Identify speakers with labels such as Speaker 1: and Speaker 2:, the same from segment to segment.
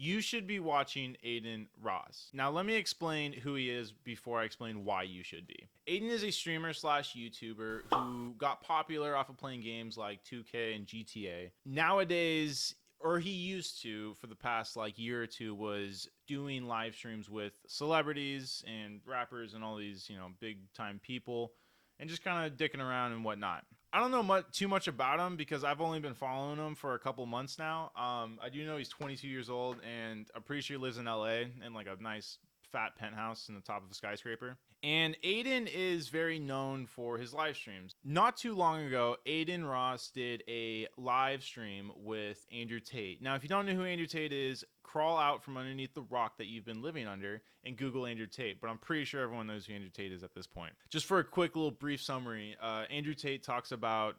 Speaker 1: You should be watching Adin Ross. Now, let me explain who he is before I explain why you should be. Adin is a streamer slash YouTuber who got popular off of playing games like 2K and GTA. Nowadays, or he used to for the past like year or two, was doing live streams with celebrities and rappers and all these, big time people and just kind of dicking around and whatnot. I don't know too much about him because I've only been following him for a couple months now. I do know he's 22 years old, and I'm pretty sure he lives in LA in like a nice fat penthouse in the top of a skyscraper. And Adin is very known for his live streams. Not too long ago, Adin Ross did a live stream with Andrew Tate. Now, if you don't know who Andrew Tate is, crawl out from underneath the rock that you've been living under and Google Andrew Tate. But I'm pretty sure everyone knows who Andrew Tate is at this point. Just for a quick little brief summary, Andrew Tate talks about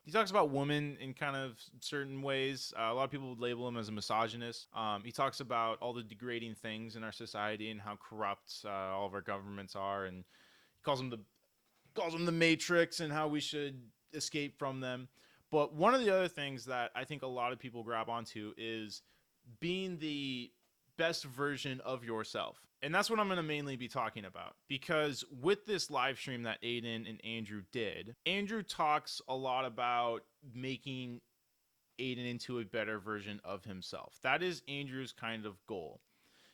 Speaker 1: women in kind of certain ways. A lot of people would label him as a misogynist. He talks about all the degrading things in our society and how corrupt all of our governments are, and calls them the Matrix and how we should escape from them. But one of the other things that I think a lot of people grab onto is being the best version of yourself. And that's what I'm going to mainly be talking about, because with this live stream that Adin and Andrew did, Andrew talks a lot about making Adin into a better version of himself. That is Andrew's kind of goal.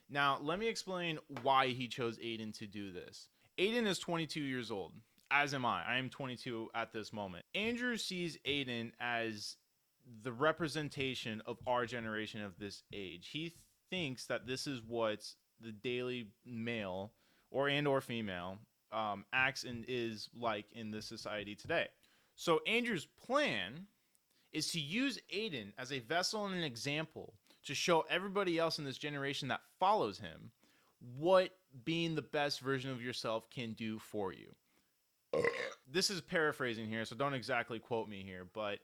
Speaker 1: Now, let me explain why he chose Adin to do this. Adin is 22 years old, as am I. I am 22 at this moment. Andrew sees Adin as the representation of our generation of this age. He thinks that this is what the daily male or female acts and is like in this society today. So Andrew's plan is to use Adin as a vessel and an example to show everybody else in this generation that follows him what being the best version of yourself can do for you. This is paraphrasing here, so don't exactly quote me here, but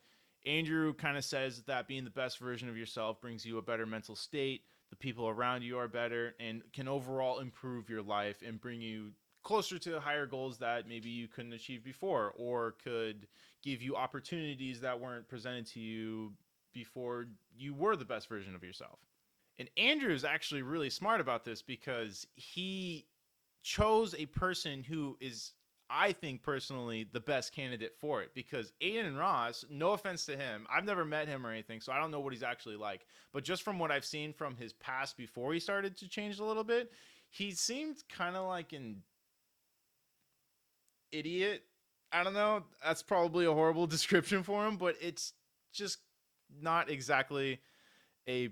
Speaker 1: Andrew kind of says that being the best version of yourself brings you a better mental state, the people around you are better, and can overall improve your life and bring you closer to higher goals that maybe you couldn't achieve before, or could give you opportunities that weren't presented to you before you were the best version of yourself. And Andrew is actually really smart about this because he chose a person who is, I think personally, the best candidate for it. Because Adin Ross, no offense to him, I've never met him or anything, so I don't know what he's actually like. But just from what I've seen from his past before he started to change a little bit, he seemed kind of like an idiot. I don't know. That's probably a horrible description for him, but it's just not exactly a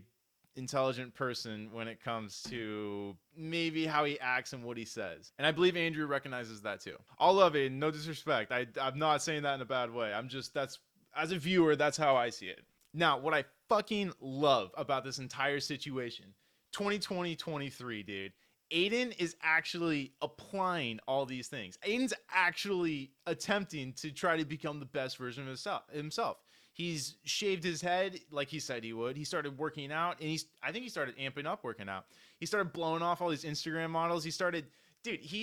Speaker 1: intelligent person when it comes to maybe how he acts and what he says. And I believe Andrew recognizes that too. All love Adin, no disrespect. I'm not saying that in a bad way. As a viewer, that's how I see it. Now, what I fucking love about this entire situation, 2020-23, dude, Adin is actually applying all these things. Adin's actually attempting to try to become the best version of himself. He's shaved his head like he said he would. He started working out, and I think he started amping up working out. He started blowing off all these Instagram models. He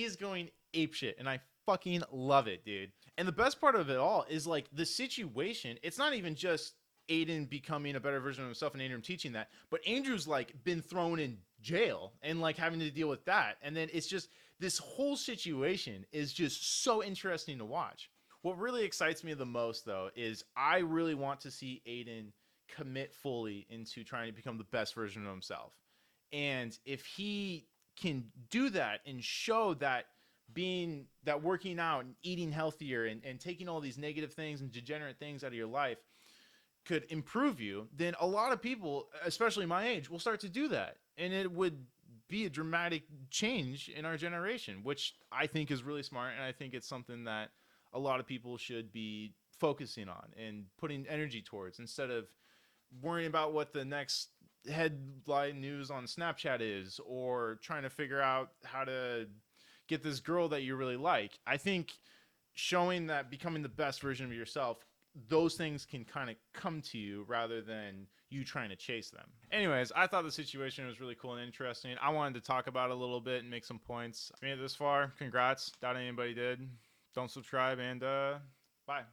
Speaker 1: is going apeshit, and I fucking love it, dude. And the best part of it all is like the situation. It's not even just Adin becoming a better version of himself and Andrew teaching that, but Andrew's like been thrown in jail and like having to deal with that. And then it's just this whole situation is just so interesting to watch. What really excites me the most, though, is I really want to see Adin commit fully into trying to become the best version of himself. And if he can do that and show that working out and eating healthier and taking all these negative things and degenerate things out of your life could improve you, then a lot of people, especially my age, will start to do that. And it would be a dramatic change in our generation, which I think is really smart. And I think it's something that a lot of people should be focusing on and putting energy towards, instead of worrying about what the next headline news on Snapchat is, or trying to figure out how to get this girl that you really like. I think showing that becoming the best version of yourself, those things can kind of come to you rather than you trying to chase them. Anyways, I thought the situation was really cool and interesting. I wanted to talk about it a little bit and make some points. If you made it this far, congrats. Doubt anybody did. Don't subscribe, and